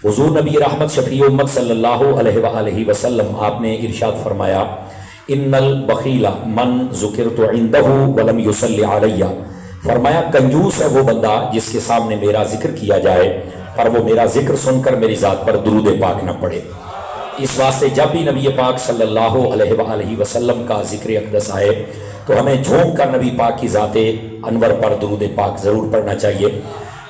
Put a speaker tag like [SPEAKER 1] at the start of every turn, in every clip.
[SPEAKER 1] حضور نبی رحمت شفیع امت صلی اللہ علیہ وآلہ وسلم آپ نے ارشاد فرمایا ان البخیل من ذکرت عندہ ولم یصلی علیہ، فرمایا کنجوس ہے وہ بندہ جس کے سامنے میرا ذکر کیا جائے پر وہ میرا ذکر سن کر میری ذات پر درود پاک نہ پڑھے۔ اس واسطے جب بھی نبی پاک صلی اللہ علیہ وآلہ وسلم کا ذکر اقدس آئے تو ہمیں جھونک کر نبی پاک کی ذات انور پر درود پاک ضرور پڑھنا چاہیے۔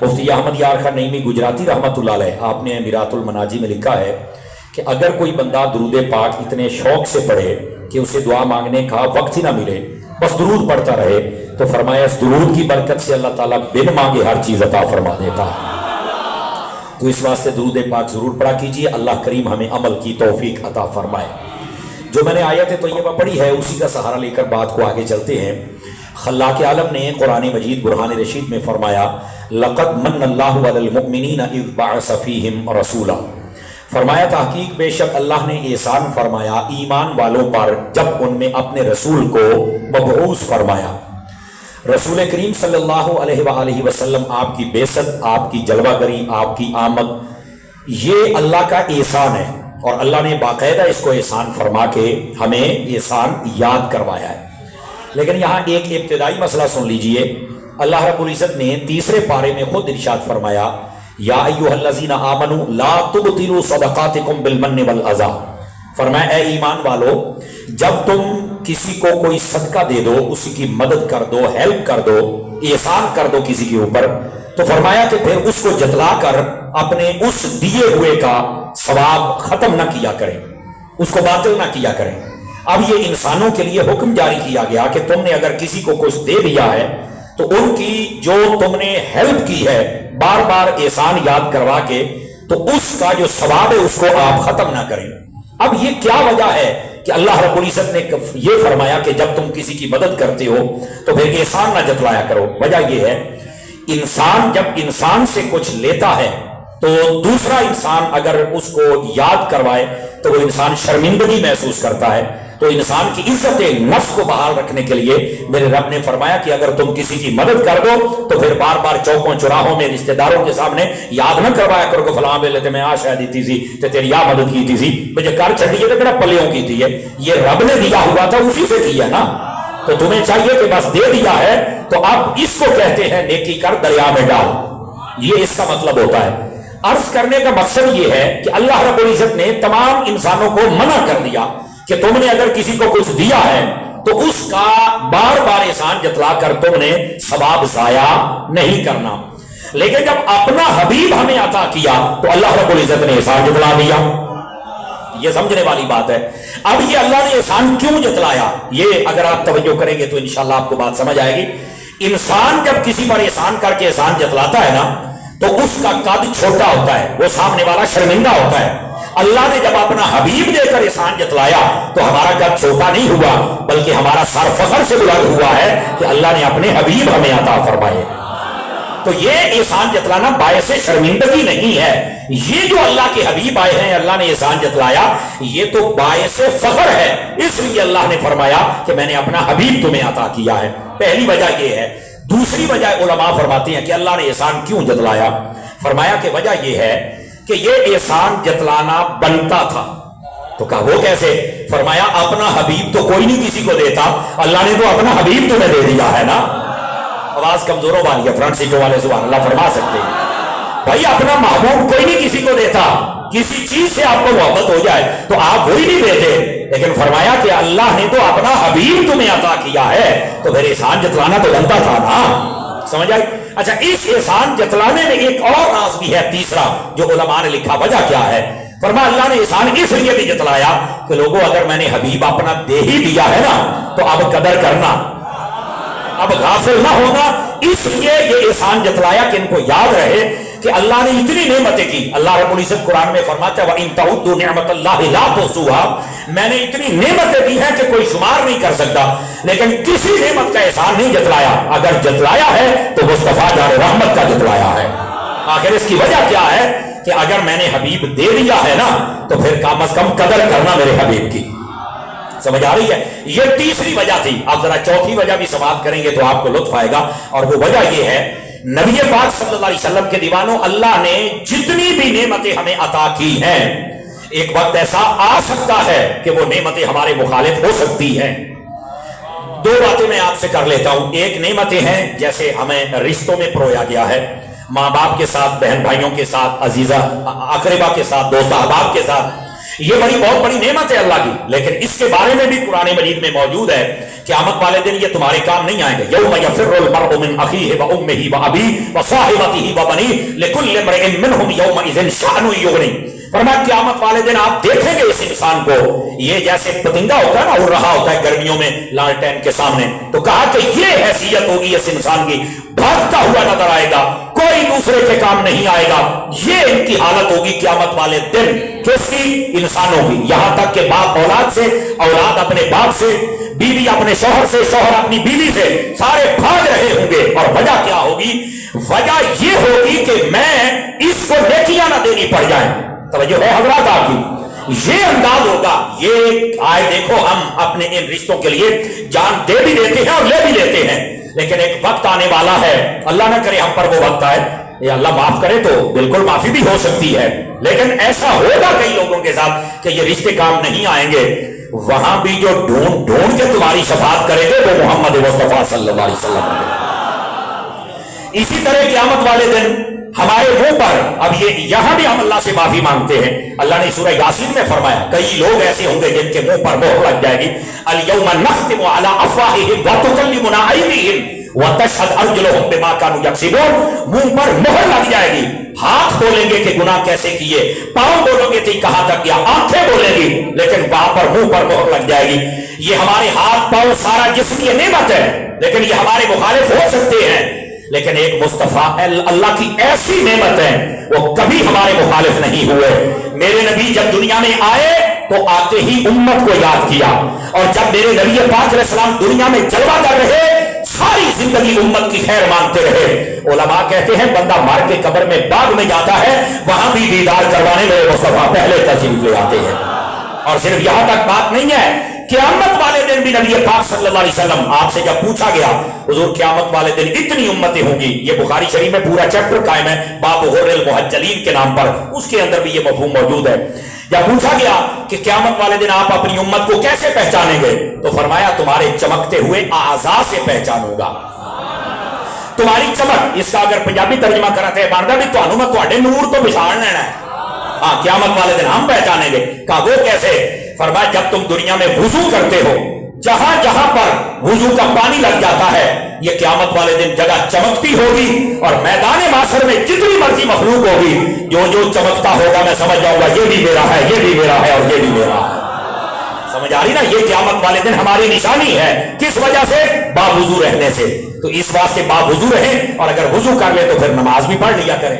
[SPEAKER 1] مفتی احمد یار خان نعیمی گجراتی رحمۃ اللہ علیہ آپ نے میرات المناجی میں لکھا ہے کہ اگر کوئی بندہ درود پاک اتنے شوق سے پڑھے کہ اسے دعا مانگنے کا وقت ہی نہ ملے، بس درود پڑھتا رہے، تو فرمایا اس درود کی برکت سے اللہ تعالیٰ بن مانگے ہر چیز عطا فرما دیتا ہے۔ تو اس واسطے درود پاک ضرور پڑھا کیجئے، اللہ کریم ہمیں عمل کی توفیق عطا فرمائے۔ جو میں نے آیت طیبہ پڑھی ہے اسی کا سہارا لے کر بات کو آگے چلتے ہیں۔ خلاق عالم نے قرآن مجید برہان رشید میں فرمایا لقد من اللہ علی المؤمنین اذ بعث فیہم رسولا، فرمایا تحقیق بے شک اللہ نے احسان فرمایا ایمان والوں پر جب ان میں اپنے رسول کو مبعوث فرمایا۔ رسول کریم صلی اللہ علیہ وآلہ وسلم آپ کی بعثت، آپ کی جلوہ گری، آپ کی آمد، یہ اللہ کا احسان ہے، اور اللہ نے باقاعدہ اس کو احسان فرما کے ہمیں احسان یاد کروایا ہے۔ لیکن یہاں ایک ابتدائی مسئلہ سن لیجئے، اللہ رب العزت نے تیسرے پارے میں خود ارشاد فرمایا یا ایھا الذین آمنوا لا تبطلوا صدقاتکم بالمن والاذی، فرمایا اے ایمان والو جب تم کسی کو کوئی صدقہ دے دو، اسی کی مدد کر دو، ہیلپ کر دو، احسان کر دو کسی کے اوپر، تو فرمایا کہ پھر اس کو جتلا کر اپنے اس دیے ہوئے کا ثواب ختم نہ کیا کریں، اس کو باطل نہ کیا کریں۔ اب یہ انسانوں کے لیے حکم جاری کیا گیا کہ تم نے اگر کسی کو کچھ دے دیا ہے تو ان کی جو تم نے ہیلپ کی ہے بار بار احسان یاد کروا کے تو اس کا جو ثواب ہے اس کو آپ ختم نہ کریں۔ اب یہ کیا وجہ ہے کہ اللہ رب العزت نے یہ فرمایا کہ جب تم کسی کی مدد کرتے ہو تو پھر احسان نہ جتلایا کرو؟ وجہ یہ ہے انسان جب انسان سے کچھ لیتا ہے تو دوسرا انسان اگر اس کو یاد کروائے تو وہ انسان شرمندگی محسوس کرتا ہے۔ تو انسان کی عزت نفس کو بحال رکھنے کے لیے میرے رب نے فرمایا کہ اگر تم کسی کی مدد کر دو تو پھر بار بار چوکوں چوراہوں میں رشتہ داروں کے سامنے یاد نہ کروایا کرو کہ فلاں ویلے تے میں آ شاید دیتی سی تے تیری آ مدد کی تھی سی مجھے کر چھڑیے تو میرا پلیوں کی تھی ہے، یہ رب نے دیا ہوا تھا اسی سے کیا نا، تو تمہیں چاہیے کہ بس دے دیا ہے تو اب اس کو کہتے ہیں نیکی کر دریا میں ڈال، یہ اس کا مطلب ہوتا ہے۔ عرض کرنے کا مقصد یہ ہے کہ اللہ رب العزت نے تمام انسانوں کو منع کر دیا کہ تم نے اگر کسی کو کچھ دیا ہے تو اس کا بار بار احسان جتلا کر تم نے ثواب ضائع نہیں کرنا، لیکن جب اپنا حبیب ہمیں عطا کیا تو اللہ رب العزت نے احسان جتلا دیا۔ یہ سمجھنے والی بات ہے۔ اب یہ اللہ نے احسان کیوں جتلایا، یہ اگر آپ توجہ کریں گے تو انشاءاللہ آپ کو بات سمجھ آئے گی۔ انسان جب کسی پر احسان کر کے احسان جتلاتا ہے نا تو اس کا قد چھوٹا ہوتا ہے، وہ سامنے والا شرمندہ ہوتا ہے۔ اللہ نے جب اپنا حبیب دے کر احسان جتلایا تو ہمارا قد چھوٹا نہیں ہوا بلکہ ہمارا سر فخر سے بلند ہوا ہے کہ اللہ نے اپنے حبیب ہمیں عطا فرمائے۔ تو یہ احسان جتلانا باعث شرمندگی نہیں ہے، یہ جو اللہ کے حبیب آئے ہیں اللہ نے احسان جتلایا یہ تو باعث فخر ہے، اس لیے اللہ نے فرمایا کہ میں نے اپنا حبیب تمہیں عطا کیا ہے۔ پہلی وجہ یہ ہے۔ دوسری وجہ علماء فرماتے ہیں کہ اللہ نے احسان کیوں جتلایا، فرمایا کہ وجہ یہ ہے کہ یہ احسان جتلانا بنتا تھا۔ تو کہا وہ کیسے؟ فرمایا اپنا حبیب تو کوئی نہیں کسی کو دیتا، اللہ نے تو اپنا حبیب تمہیں دے دیا ہے نا۔ آواز کمزوروں والی ہے، فرنٹ سیٹوں والے سبحان اللہ فرما سکتے ہیں۔ بھائی اپنا محبوب کوئی نہیں کسی کو دیتا، کسی چیز سے آپ کو محبت ہو جائے تو آپ وہی نہیں دیتے، لیکن فرمایا کہ اللہ نے تو اپنا حبیب تمہیں عطا کیا ہے تو پھر احسان جتلانا تو بنتا تھا نا۔ سمجھ آئی؟ اچھا اس احسان جتلانے میں ایک اور راز بھی ہے تیسرا جو علماء نے لکھا، وجہ کیا ہے؟ فرمایا اللہ نے احسان اس لیے بھی جتلایا کہ لوگوں اگر میں نے حبیب اپنا دے ہی دیا ہے نا تو اب قدر کرنا، اب غافل نہ ہونا، اس لیے یہ احسان جتلایا کہ ان کو یاد رہے کہ اللہ نے اتنی نعمتیں کی۔ اللہ رب العزت قرآن میں فرماتا ہے وَإِن تَعُدُّوا نِعْمَةَ اللَّهِ لَا تُحْصُوهَا، میں نے اتنی نعمتیں دی ہیں کہ کوئی شمار نہیں کر سکتا، لیکن کسی نعمت کا احسان نہیں جتلایا۔ اگر جتلایا ہے تو مصطفیٰ جار رحمت کا جتلایا ہے۔ آخر اس کی وجہ کیا ہے کہ اگر میں نے حبیب دے دیا ہے نا تو پھر کم از کم قدر کرنا میرے حبیب کی۔ سمجھ آ رہی ہے؟ یہ تیسری وجہ تھی۔ آپ ذرا چوتھی وجہ بھی سماعت کریں گے تو آپ کو لطف آئے گا، اور وہ وجہ یہ ہے نبی پاک صلی اللہ علیہ وسلم کے دیوانوں، اللہ نے جتنی بھی نعمتیں ہمیں عطا کی ہیں، ایک وقت ایسا آ سکتا ہے کہ وہ نعمتیں ہمارے مخالف ہو سکتی ہیں۔ دو باتیں میں آپ سے کر لیتا ہوں۔ ایک نعمتیں ہیں جیسے ہمیں رشتوں میں پرویا گیا ہے، ماں باپ کے ساتھ، بہن بھائیوں کے ساتھ، عزیزہ اقربا کے ساتھ، دوست احباب کے ساتھ، یہ بہت بڑی نعمت ہے اللہ کی، لیکن اس کے بارے میں بھی قرآن مجید میں موجود ہے قیامت والے دن یہ تمہارے کام نہیں آئیں گے۔ یوم یفر المرء من اخیہ وامہ وابیہ وصاحبتہ وبنیہ لکل امرئ منہم یومئذ شأن یغنیہ۔ فرمایا قیامت والے دن آپ دیکھیں گے اس انسان کو، یہ جیسے پتنگا ہوتا ہے نا، اڑ رہا ہوتا ہے گرمیوں میں لالٹین کے سامنے، تو کہا کہ یہ حیثیت ہوگی اس انسان کی، بھاگتا ہوا نظر آئے گا، کوئی دوسرے کے کام نہیں آئے گا۔ یہ ان کی حالت ہوگی قیامت والے دن، کس کی؟ انسانوں کی۔ یہاں تک کہ باپ اولاد سے، اولاد اپنے باپ سے، بیوی اپنے شوہر سے، شوہر اپنی بیوی سے، سارے بھاگ رہے ہوں گے۔ اور وجہ کیا ہوگی؟ وجہ یہ ہوگی کہ میں اس کو نیکیاں نہ دینی پڑ جائیں۔ توجہ ہے حضرات آپ کی؟ یہ انداز ہوگا۔ یہ آئے دیکھو، ہم اپنے ان رشتوں کے لیے جان دے بھی دیتے ہیں اور لے بھی لیتے ہیں، لیکن ایک وقت آنے والا ہے، اللہ نہ کرے ہم پر وہ وقت آئے، یا اللہ معاف کرے تو بالکل معافی بھی ہو سکتی ہے، لیکن ایسا ہوگا کئی لوگوں کے ساتھ کہ یہ رشتے کام نہیں آئیں گے۔ وہاں بھی جو ڈھونڈ ڈھونڈ کے تمہاری شفاعت کرے گے وہ محمد مصطفیٰ صلی اللہ علیہ وسلم ہے۔ اسی طرح قیامت والے دن ہمارے منہ پر، اب یہ یہاں بھی ہم اللہ سے معافی مانگتے ہیں، اللہ نے سورہ یاسین میں فرمایا کئی لوگ ایسے ہوں گے جن کے منہ پر مہر لگ جائے گی، الیوم نختم علی افواہہم وتکلمنا ایدیہم وتشہد ارجلہم بما کانوا یکسبون۔ منہ پر مہر لگ جائے گی، ہاتھ بولیں گے کہ گناہ کیسے کیے، پاؤں بولیں گے کہ کہاں تک کیا، آنکھیں بولیں گی، لیکن وہاں پر منہ پر مہر لگ جائے گی۔ یہ ہمارے ہاتھ پاؤں سارا جسم کی نعمت ہے، لیکن یہ ہمارے مخالف ہو سکتے ہیں، لیکن ایک مصطفیٰ اللہ کی ایسی نعمت ہے وہ کبھی ہمارے مخالف نہیں ہوئے۔ میرے نبی جب دنیا میں آئے تو آتے ہی امت کو یاد کیا، اور جب میرے نبی پاک علیہ السلام دنیا میں جلوہ کر رہے ساری زندگی امت کی خیر مانگتے رہے۔ علماء کہتے ہیں بندہ مار کے قبر میں بعد میں جاتا ہے، وہاں بھی دیدار کروانے میرے مصطفیٰ پہلے تشریف لے آتے ہیں۔ اور صرف یہاں تک بات نہیں ہے، قیامت والے دن بھی نبی پاک صلی اللہ علیہ وسلم آپ سے جب پوچھا گیا حضور قیامت والے دن اتنی امتیں ہوں گی، یہ بخاری شریف میں پورا چیپٹر قائم ہے باب غر المحجلین کے نام پر، اس کے اندر بھی یہ مفہوم موجود ہے۔ جب پوچھا گیا کہ قیامت والے دن آپ اپنی امت کو کیسے پہچانیں گے، تو فرمایا تمہارے چمکتے ہوئے اعضاء سے پہچانوں گا۔ تمہاری چمک، اس کا اگر پنجابی ترجمہ کرتے ہیں باندھا بھی تو میں تھوڑے نور تو بچھاڑ لینا ہے، ہاں قیامت والے دن ہم پہچانیں گے۔ کہا وہ کیسے؟ فرمایا جب تم دنیا میں وضو کرتے ہو، جہاں جہاں پر وضو کا پانی لگ جاتا ہے یہ قیامت والے دن جگہ چمکتی ہوگی، اور میدان محشر میں جتنی مرضی مخلوق ہوگی جو جو چمکتا ہوگا میں سمجھ جاؤں گا یہ بھی میرا ہے، یہ بھی میرا ہے، اور یہ بھی میرا ہے۔ سمجھ آ رہی نا؟ یہ قیامت والے دن ہماری نشانی ہے، کس وجہ سے؟ باوضو رہنے سے۔ تو اس واسطے باوضو رہیں، اور اگر وضو کر لے تو پھر نماز بھی پڑھ لیا کریں،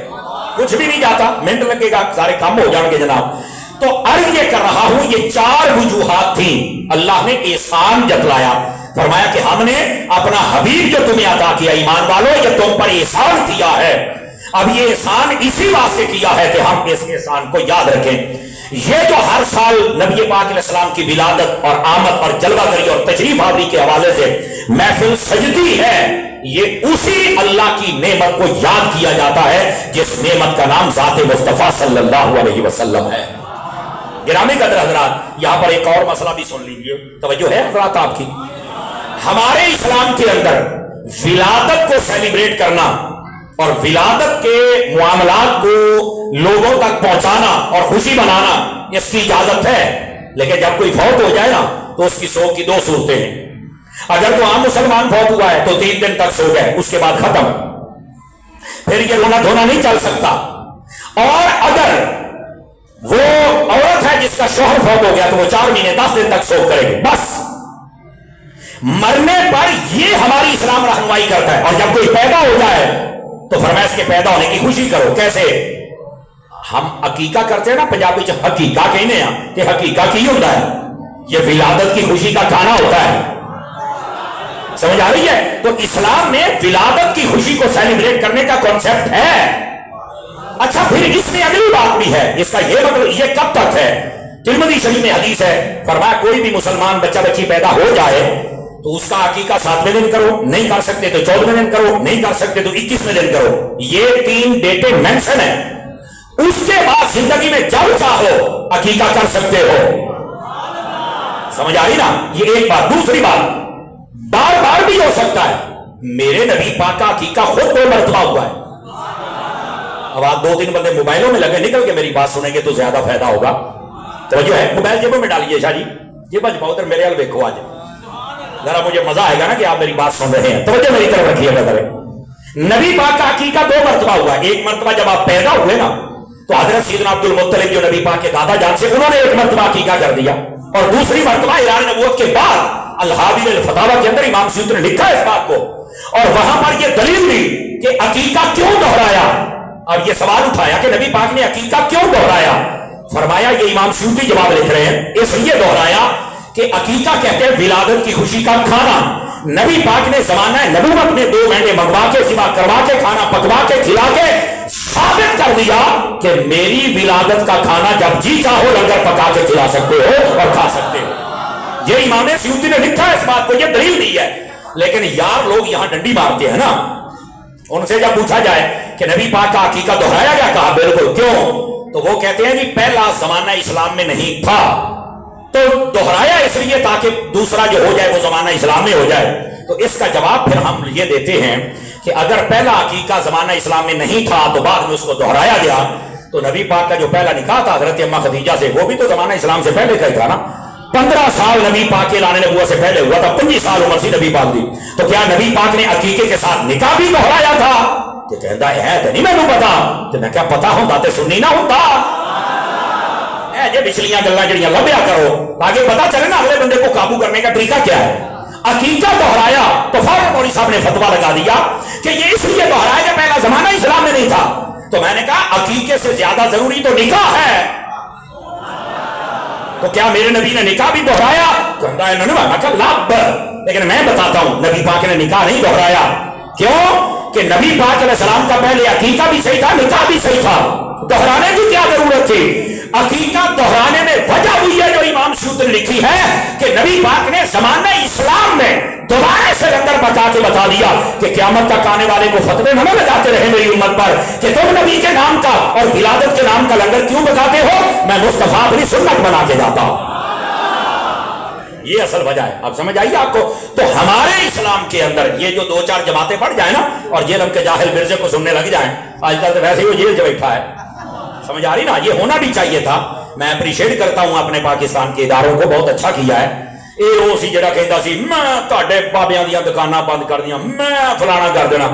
[SPEAKER 1] کچھ بھی نہیں جاتا، منٹ لگے گا سارے کام ہو جائیں گے جناب۔ تو عرض یہ کر رہا ہوں یہ چار وجوہات تھیں، اللہ نے احسان جتلایا، فرمایا کہ ہم نے اپنا حبیب جو تمہیں عطا کیا، ایمان والو یہ تم پر احسان کیا ہے۔ اب یہ احسان اسی واسطے کیا ہے کہ ہم اس احسان کو یاد رکھیں۔ یہ جو ہر سال نبی پاک علیہ السلام کی ولادت اور آمد اور جلوہ گری اور تشریف آوری کے حوالے سے محفل سجتی ہے، یہ اسی اللہ کی نعمت کو یاد کیا جاتا ہے جس نعمت کا نام ذات مصطفیٰ صلی اللہ علیہ وسلم ہے۔ گرامی قدر حضرات، یہاں پر ایک اور مسئلہ بھی سن لیجیے، توجہ ہے حضرات آپ کی؟ ہمارے اسلام کے اندر ولادت کو سیلیبریٹ کرنا اور ولادت کے معاملات کو لوگوں تک پہنچانا اور خوشی منانا اس کی اجازت ہے، لیکن جب کوئی فوت ہو جائے نا تو اس کی سوگ کی دو صورتیں ہیں۔ اگر تو عام مسلمان فوت ہوا ہے تو 3 دن تک سو گئے، اس کے بعد ختم، پھر یہ رونا دھونا نہیں چل سکتا۔ اور اگر وہ عورت ہے جس کا شوہر فوت ہو گیا تو وہ 4 مہینے 10 دن تک سوگ کرے گی، بس۔ مرنے پر یہ ہماری اسلام رہنمائی کرتا ہے، اور جب کوئی پیدا ہو جائے تو فرمایا اس کے پیدا ہونے کی خوشی کرو۔ کیسے؟ ہم عقیقہ کرتے ہیں نا پنجابی چ حقیقہ کہنے ہیں کہ حقیقہ کی ہوتا ہے، یہ ولادت کی خوشی کا کھانا ہوتا ہے، سمجھ آ رہی ہے؟ تو اسلام میں ولادت کی خوشی کو سیلیبریٹ کرنے کا کانسیپٹ ہے۔ اچھا پھر اس میں اگلی بات بھی ہے، اس کا یہ مطلب یہ کب تک ہے؟ ترمذی شریف میں حدیث ہے، فرمایا کوئی بھی مسلمان بچہ بچی پیدا ہو جائے تو اس کا عقیقہ 7ویں دن کرو، نہیں کر سکتے تو 14ویں دن کرو، نہیں کر سکتے تو 21ویں دن کرو. یہ 3 ڈیٹیں مینشن ہیں. اس کے بعد زندگی میں جب چاہو عقیقہ کر سکتے ہو. سمجھ آ رہی نا؟ یہ ایک بات. دوسری بات، بار بار بھی ہو سکتا ہے. میرے نبی پاک کا عقیقہ خود 2 مرتبہ ہوا ہے. اب آپ 2-3 بندے موبائلوں میں لگے، نکل کے میری بات سنیں گے تو زیادہ فائدہ ہوگا. توجہ ہے؟ موبائل جیبوں میں ڈالیے شاہ جی، یہ بچ ادھر میرے حال دیکھو. آج ذرا مجھے مزہ آئے گا نا کہ آپ میری بات سن رہے ہیں. توجہ میری طرف رکھیے گا. نبی پاک کا عقیقہ 2 مرتبہ ہوا. ایک مرتبہ جب آپ پیدا ہوئے نا تو حضرت سیدنا عبد المطلب جو نبی پاک کے دادا جان سے، انہوں نے 1 مرتبہ عقیقہ کر دیا. اور دوسری مرتبہ اعلان نبوت کے بعد الحاوی الفتاوی کے اندر امام سیوطی نے لکھا ہے اس بات کو، اور وہاں پر یہ دلیل دی کہ عقیقہ کیوں دہرایا. اور یہ سوال اٹھایا کہ نبی پاک نے عقیقہ کیوں دہرایا. فرمایا، یہ امام سیوطی جواب لکھ رہے ہیں، اس لیے دہرایا کہ عقیقہ کہتے ہیں ولادت کی خوشی کا کھانا. نبی پاک نے زمانہ نبوت میں 2 مہینے منگوا کے، سوا کروا کے، کھانا پکوا کے، کھلا کے ثابت کر دیا کہ میری ولادت کا کھانا جب جی چاہو لنگر پکا کے کھلا سکتے ہو اور کھا سکتے ہو. یہ امام سیوطی نے لکھا ہے اس بات کو، یہ دلیل دی ہے. لیکن یار لوگ یہاں ڈنڈی مارتے ہیں نا. ان سے جب پوچھا جائے کہ نبی پاک کا عقیقہ دہرایا گیا، کہا بالکل. کیوں؟ تو وہ کہتے ہیں کہ پہلا زمانہ اسلام میں نہیں تھا، تو دہرایا اس لیے تاکہ دوسرا جو ہو جائے وہ زمانہ اسلام میں ہو جائے. تو اس کا جواب پھر ہم یہ دیتے ہیں کہ اگر پہلا عقیقہ زمانہ اسلام میں نہیں تھا تو بعد میں اس کو دہرایا گیا، تو نبی پاک کا جو پہلا نکاح تھا حضرت اماں خدیجہ سے، وہ بھی تو زمانہ اسلام سے پہلے کا ہی تھا نا. 15 سال نبی پاک کے اعلان نبوت سے پہلے ہوا تھا. 25 سال عمر سی نبی پاک دی. تو کیا نبی پاک نے عقیقے کے ساتھ نکاح بھی دہرایا تھا؟ کہ کہتا ہے تو نہیں میں نے پتا. کہ میں کیا پتا ہوتا تو سننی نہ ہوتا. یہ پچھلیاں گلاں جڑیاں لبیا کرو تاکہ پتا چلے نا اگلے بندے کو قابو کرنے کا طریقہ کیا ہے. عقیقہ دہرایا تو فوراً مولوی صاحب نے فتویٰ لگا دیا کہ یہ اس لیے دہرایا کہ پہلا زمانہ اسلام میں نہیں تھا. تو میں نے کہا عقیقے سے زیادہ ضروری تو نکاح ہے. تو کیا میرے نبی نے نکاح بھی دہرایا؟ کہتا ہے میں کہا لاب. لیکن میں بتاتا ہوں نبی پاک نے نکاح نہیں دہرایا. کیوں؟ کہ نبی پاک علیہ السلام کا پہلے عقیقہ بھی صحیح تھا، نکاح بھی صحیح تھا. دہرانے کی کیا ضرورت تھی؟ عقیقہ دہرانے میں وجہ ہوئی ہے جو امام سیوطی نے لکھی ہے کہ نبی پاک نے زمانہ اسلام میں دوبارہ سے لنگر بچا کے بتا دیا کہ قیامت تک آنے والے کو فتوے نہ لگاتے رہے میری امت پر کہ تم نبی کے نام کا اور ولادت کے نام کا لنگر کیوں بچاتے ہو، میں مصطفیٰ اپنی سنت بنا کے جاتا ہوں. یہ اصل وجہ ہے. اب سمجھ آئیے آپ کو. تو ہمارے اسلام کے اندر یہ جو 2-4 جماعتیں پڑھ جائیں نا اور جیلم کے جاہل مرزے کو سننے لگ جائیں، آج کل تو ویسے ہی وہ جیل سے بیٹھا ہے. سمجھ آ رہی نا؟ یہ ہونا بھی چاہیے تھا. میں اپریشیٹ کرتا ہوں اپنے پاکستان کے اداروں کو، بہت اچھا کیا ہے. یہ وہ سی جڑا کہتا سی میں تہاڈے بابیاں دیاں دکاناں بند کر دیاں، میں فلانا کر دینا.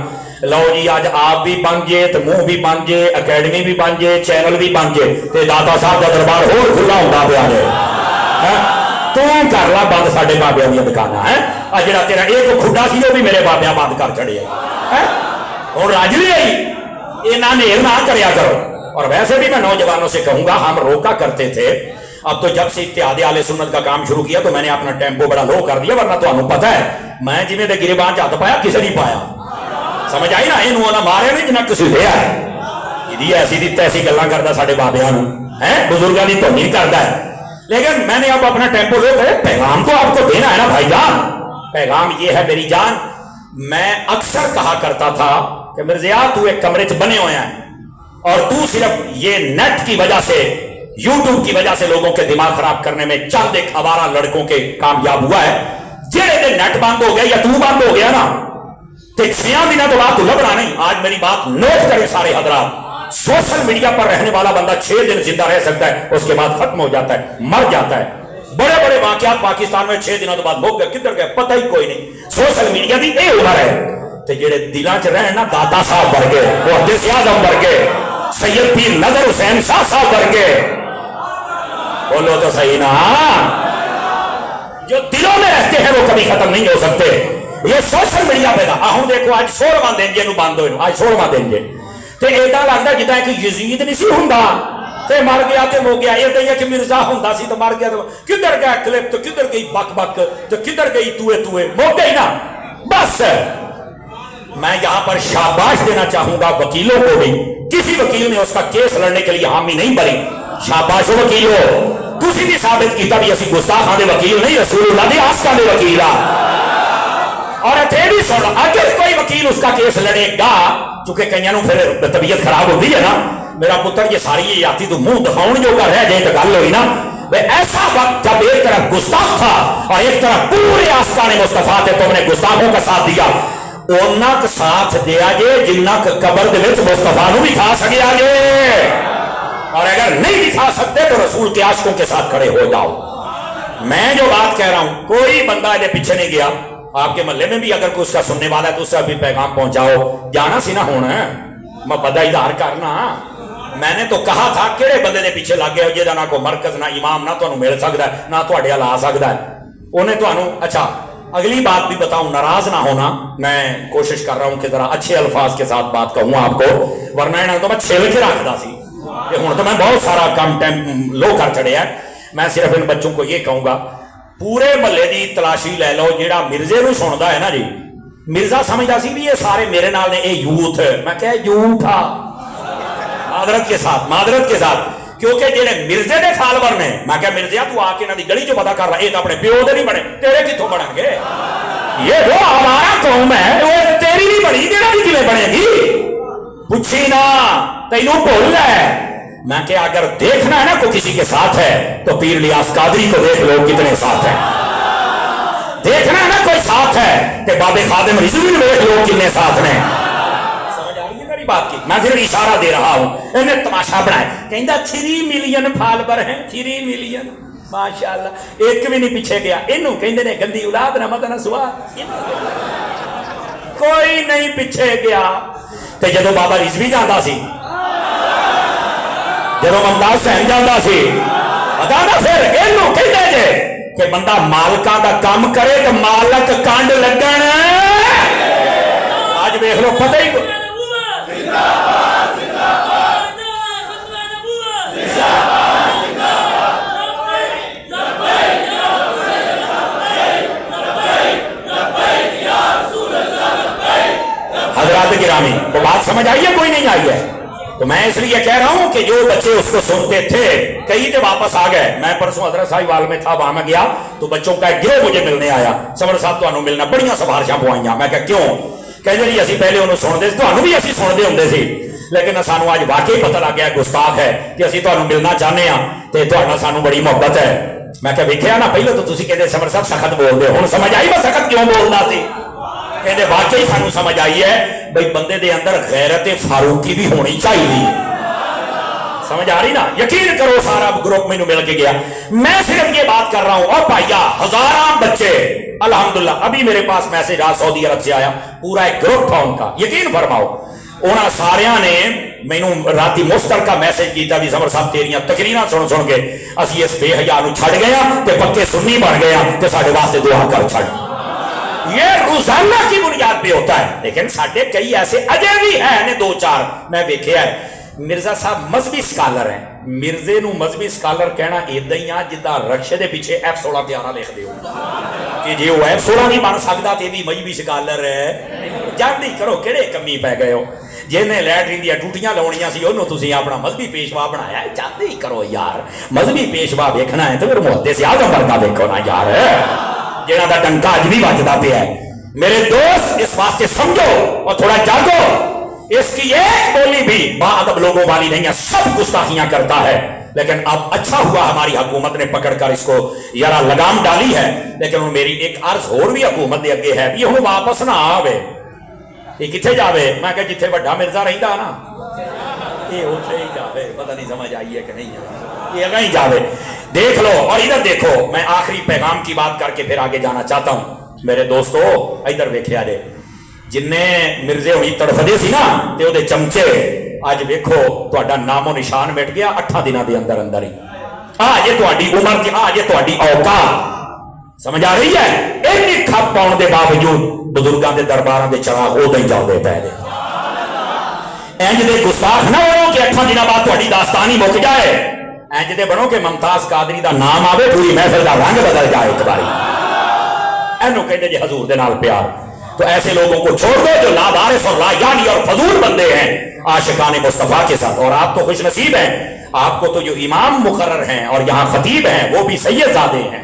[SPEAKER 1] لو جی اج آپ بھی بن جے تے منہ بھی بن جے، اکیڈمی بھی بن جے، چینل بھی بن جے تے داتا صاحب کا دربار ہور کھلا ہوندا پیا جے. تو کر لا بند ساڈے بابیاں دیاں دکاناں. ہے جڑا تیرا ایک کھڈا سی وہ بھی میرے بابیاں بند کر چھڑے. ہن رج لئی انہاں نے نہ کریا کرو. اور ویسے بھی میں نوجوانوں سے کہوں گا، ہم روکا کرتے تھے. اب تو جب سے اتحاد اہل سنت کا کام شروع کیا تو میں نے اپنا ٹیمپو بڑا لو کر دیا، ورنہ تمہیں پتہ ہے میں جنہیں دے گریبان ہاتھ پایا کسی نہیں پایا. سمجھ آئی نا؟ یہ نہ مارے نہیں جنہیں کسی دیا ہے. ایسی دی تیسی گلاں کرتا ساڈے بابیاں ہیں، بزرگاں دی توہین کرتا ہے. لیکن میں نے اب اپنا ٹیمپو لو کرے. پیغام تو آپ کو دینا ہے نا بھائی جان. پیغام یہ ہے میری جان، میں اکثر کہا کرتا تھا کہ مرزیا تو ایک کمرے چ بنے ہوئے ہیں اور تو صرف یہ نیٹ کی وجہ سے، یوٹیوب کی وجہ سے لوگوں کے دماغ خراب کرنے میں چند ایک آوارہ لڑکوں کے کامیاب ہوا ہے. جہے دن نیٹ بند ہو گیا یا تو بند ہو گیا نا تو 6 دنوں تو بعد تو لبنا نہیں. آج میری بات نوٹ کریں سارے حضرات، سوشل میڈیا پر رہنے والا بندہ 6 دن زندہ رہ سکتا ہے، اس کے بعد ختم ہو جاتا ہے، مر جاتا ہے. بڑے بڑے واقعات پاکستان میں 6 دنوں تو بعد ہو گئے، کدھر گئے پتہ ہی کوئی نہیں. سوشل میڈیا کی یہ عمر ہے. تو جڑے دلاں چ رہن نا داتا صاحب ورگے، محدث اعظم ورگے، سید پیر نظر حسین شاہ صاحب ورگے، بولو تو صحیح نا، جو دلوں میں رہتے ہیں وہ کبھی ختم نہیں ہو سکتے. یہ سوشل میڈیا پہ دا ہوں دیکھو آج 16واں دن جے نو بند ہوئے، آج 16واں دن جے تے ایڈا لگدا جدا کہ یزید نہیں سی ہوندا تے مر گیا تے ہو گیا. یہ کہ مرزا ہوندا سی تو مر گیا، تو کدھر گیا کلپ، تو کدھر گئی بک بک، تو کدھر گئی توے توے، مو گئی نا. بس میں یہاں پر شاباش دینا چاہوں گا وکیلوں کو بھی. کسی وکیل نے اس کا کیس لڑنے کے لیے حامی نہیں بنی. شاباش ہو وکیلو، تسی بھی ثابت کیتا بھی اسی گستاخاں دے وکیل نہیں، رسول اللہ دے آسکاں دے وکیل آ. اور اتنے بھی سن اگر کوئی وکیل اس کا کیس لڑے گا، چونکہ کئی پھر طبیعت خراب ہوتی ہے نا، میرا پتر یہ ساری آتی تو منہ دکھاؤ جو کر رہا جائے تو گل ہوئی نا، ایسا وقت جب ایک طرف گستاخ تھا اور ایک طرف پورے آستان مصطفیٰ تھے، تم نے گستاخوں کا ساتھ دیا، اونا کا ساتھ دیا جے جنہ قبر دے وچ مصطفیٰ نو بھی کھا سکیا جے، اور اگر نہیں دکھا سکتے تو رسول کے عاشقوں کے ساتھ کھڑے ہو جاؤ۔ میں جو بات کہہ رہا ہوں کوئی بندہ ادھر پیچھے نہیں گیا، آپ کے محلے میں بھی اگر کوئی اس کا سننے والا ہے تو اس سے بھی پیغام پہنچاؤ، جانا سی نہ ہونا ہے میں بدہ ادھار کرنا، میں نے تو کہا تھا کیڑے بندے دے پیچھے لگ گئے جہاں نہ کوئی مرکز نہ امام نہ تمہیں مل سکتا ہے نہ تھوڑے لا سکتا ہے، انہیں تمہیں اچھا اگلی بات بھی بتاؤں، ناراض نہ ہونا، میں کوشش کر رہا ہوں کہ ذرا اچھے الفاظ کے ساتھ بات کہوں آپ کو، ورنہ انہیں تو میں چھیل کے رکھتا سی، ہوں تو میں بہت سارا کم ٹائم لو کر چڑھے ہے، میں صرف ان بچوں کو یہ کہوں گا پورے محلے دی تلاشی لے لو جیڑا مرزے نو سندا ہے نا جی، مرزا سمجھدا سی بھی یہ سارے میرے نال نے اے یوتھ، میں کہا یوتھ آ معذرت کے ساتھ کیونکہ جیڑے مرزے دے فالوور نے، میں کہا مرزیا تو آ کے انہاں دی گلی جو پتہ کر رہا یہ تو اپنے پیو دے نہیں بنے، تیرے کتوں بنن گے، یہ وہ ہمارا قوم ہے وہ تیری نہیں بنی تیرا بھی کیویں بنے گی، پوچھی نا تینوں بھول ہے، میں کہ اگر دیکھنا ہے نا کوئی کسی کے ساتھ ہے تو پیر الیاس قادری کو دیکھ لو کتنے ساتھ ہیں، دیکھنا ہے نا کوئی ساتھ ہے کہ بابے خادم رضوی دیکھ لو کتنے ساتھ ہیں، سمجھ آ رہی ہے میری بات کی، میں پھر اشارہ دے رہا ہوں، انہیں تماشا بنائے کہندہ 3 ملین فالوور ہیں، 3 ملین ماشاءاللہ، ایک بھی نہیں پیچھے گیا، انہوں کہندے نے گندی اولاد نہ مدن سواد، کوئی نہیں پیچھے گیا، تو جدو بابا رضوی جاندہ سی، جب ممتاز حسین جاندہ سی، پتا نا پھر انہوں کہندے جے کہ بندہ مالکاں دا کام کرے تو مالک کانڈ لگن، آج بیخ لو پتہ ہی کو حضرات گرامی وہ بات سمجھ آئی ہے کوئی نہیں آئی ہے، تو میں اس لیے کہہ رہا ہوں کہ جو بچے اس کو سنتے تھے کئی تو واپس آ گئے، میں پرسوں حضرت صاحب وال میں تھا، وہاں میں گیا تو بچوں کا ایک گروہ مجھے ملنے آیا، سمر صاحب تو انہوں ملنا بڑیاں سفارشاں پوائیاں، میں کہا کیوں، کہتے جی اسی پہلے انہوں سن دے تو انہوں بھی اسی سن دے ہوں دے سی، لیکن سانو آج واقعی پتہ لگ گیا گستاخ ہے کہ اسی تو انہوں ملنا چاہنے ہیں تو انہوں سانو بڑی محبت ہے، میں کہا بیکھے نا پہلے تو تسی کہتے سمر صاحب سخت بول دے، ہوں سمجھ آئی میں سخت کیوں بولنا سی، کہتے واقعی سانو سمجھ آئی ہے بھئی بندے دے اندر غیرت فاروقی بھی ہونی چاہیے، سمجھ آ رہی نا، یقین کرو سارا گروپ میں مل کے گیا، میں صرف یہ بات کر رہا ہوں، اور بھائیا ہزاراں بچے الحمدللہ، ابھی میرے پاس میسیج آ سعودی عرب سے آیا، پورا ایک گروپ تھا ان کا، یقین فرماؤ انہاں ساریاں نے مینوں راتی مشترکہ میسیج کیتا بھی سمر صاحب تیریاں تقریراں سن کے اسی اس بے حیا نو چھڑ گیا تے پکے سنی بن گیا تے ساڈے واسطے دعا کر چھڑ، یہ روزانہ کی بنیاد پہ ہوتا ہے، لیکن ساڈے کئی ایسے اجے بھی ہیں 2-4 میں دیکھیا ہے، مرزا صاحب مذہبی سکالر ہیں، مرزے نو مذہبی سکالر کہنا ایدہ ہی آج جدہ رکشے دے پیچھے F16 تیارہ لکھ دے ہو کہ جی وہ F16 نہیں بن سکتا تے بھی مذہبی سکالر ہے، جان نہیں کرو کیڑے کمی پہ گئے ہو، جنہیں لیٹرین دیا ٹوٹیاں لونیاں سی انہوں تسی اپنا مذہبی پیشوا بنایا ہے، جان نہیں کرو یار، مذہبی پیشوا دیکھنا ہے تو پھر محدث اعظم ورگا دیکھو نا یار، جنہاں دا ڈنکا اج بھی بجدا پیا ہے، میرے دوست اس واسطے سمجھو اور تھوڑا جاگو، اس کی ایک بولی بھی باادب لوگوں والی نہیں ہے، سب گستاخیاں کرتا ہے، لیکن اب اچھا ہوا ہماری حکومت نے پکڑ کر اس کو یارا لگام ڈالی ہے، لیکن میری ایک عرض اور بھی حکومت دے اگے ہے، یہ ہوں واپس نہ آوے، یہ کتھے جاوے، میں کہ جتھے بڑا مرزا رہندا نا یہ اتھے ہی جاوے، پتہ نہیں سمجھ آئی ہے کہ نہیں ہے، یہ اگے ہی جاوے، دیکھ لو، اور ادھر دیکھو، میں آخری پیغام کی بات کر کے پھر آگے جانا چاہتا ہوں، میرے دوستو ادھر ویکھیا جے، جنہیں مرزے ہوئی تڑفدے سی نا تے او دے چمچے آج ویکھو تہاڈا نام و نشان مٹ گیا 8 دنوں دے اندر اندر ہی، یہ تہاڈی عمر کی یہ تہاڈی اوقات سمجھ آ رہی ہے، اینی کھپ پاؤن دے باوجود بزرگاں دے درباراں دے چراغ اودے ہی جلدے پے دے، انج دے گستاخ نہ ہو کہ 8 دنوں بعد تہاڈی داستان ہی مک جائے، انج دے بنو کہ ممتاز قادری دا نام آوے پوری محفل دا رنگ بدل جائے ایک باری، اینو کہندے جی حضور دے نال پیار، تو ایسے لوگوں کو چھوڑ دو جو لادارس اور لایانی اور فضول بندے ہیں عاشقان مصطفیٰ کے ساتھ، اور آپ تو خوش نصیب ہیں، آپ کو تو جو امام مقرر ہیں اور یہاں خطیب ہیں وہ بھی سید زادے ہیں،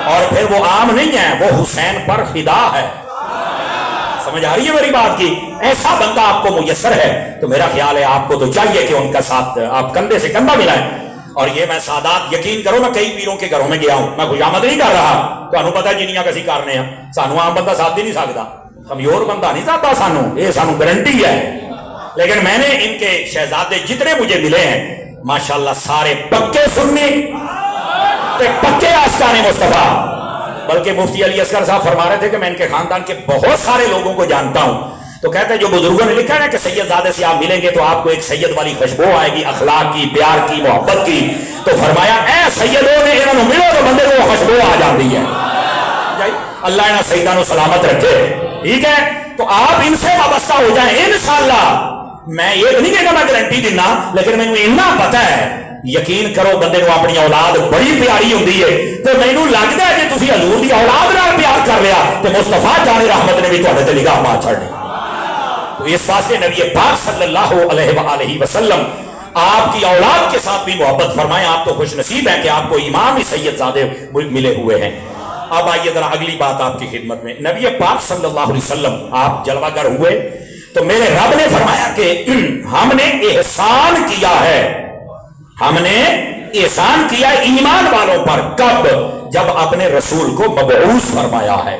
[SPEAKER 1] اور پھر وہ عام نہیں ہیں، وہ حسین پر فدا ہے، سمجھ آ رہی ہے میری بات کی؟ ایسا بندہ آپ کو میسر ہے تو میرا خیال ہے آپ کو تو چاہیے کہ ان کا ساتھ آپ کندھے سے کندھا ملائیں. اور یہ میں سادات یقین کرو میں کئی پیروں کے گھروں میں گیا ہوں, میں خوشامد نہیں کر رہا, تو پتا جنیاں کسی کرنے ہیں, سانو عام بندہ ساتھ بھی نہیں سکتا, کمزور بندہ نہیں ساتھ سانو, یہ سانو گارنٹی ہے. لیکن میں نے ان کے شہزادے جتنے مجھے ملے ہیں ماشاءاللہ سارے پکے سنی پکے آشکان مصطفیٰ. بلکہ مفتی علی اصغر صاحب فرما رہے تھے کہ میں ان کے خاندان کے بہت سارے لوگوں کو جانتا ہوں, تو کہتے ہیں جو بزرگوں نے لکھا ہے کہ سید زادے سے آپ ملیں گے تو آپ کو ایک سید والی خوشبو آئے گی, اخلاق کی, پیار کی, محبت کی. تو فرمایا اے سیدوں نے انہوں ملو تو بندے کو خوشبو آ جاتی ہے. اللہ انہاں سیداں نو سلامت رکھے. ٹھیک ہے, تو آپ ان سے وابستہ ہو جائیں انشاءاللہ. میں یہ نہیں کہنا میں گارنٹی دینا, لیکن مینوں اتنا پتا ہے یقین کرو بندے نو اپنی اولاد بڑی پیاری ہوندی ہے. تو مینوں لگدا ہے کہ تسی حضور دی اولاد نال پیار کر لیا تے مصطفیٰ جان رحمت نے بھی تہاڈے تے نگاہ مار چھڑنی. تو اس واسطے نبی پاک صلی اللہ علیہ وآلہ وسلم آپ کی اولاد کے ساتھ بھی محبت فرمائیں. آپ تو خوش نصیب ہیں کہ آپ کو امام ہی سید زادے ملے ہوئے ہیں. اب آئیے ذرا اگلی بات آپ کی خدمت میں. نبی پاک صلی اللہ علیہ وسلم آپ جلوہ گر ہوئے تو میرے رب نے فرمایا کہ ہم نے احسان کیا ہے, ہم نے احسان کیا ایمان والوں پر. کب؟ جب اپنے رسول کو مبعوث فرمایا ہے.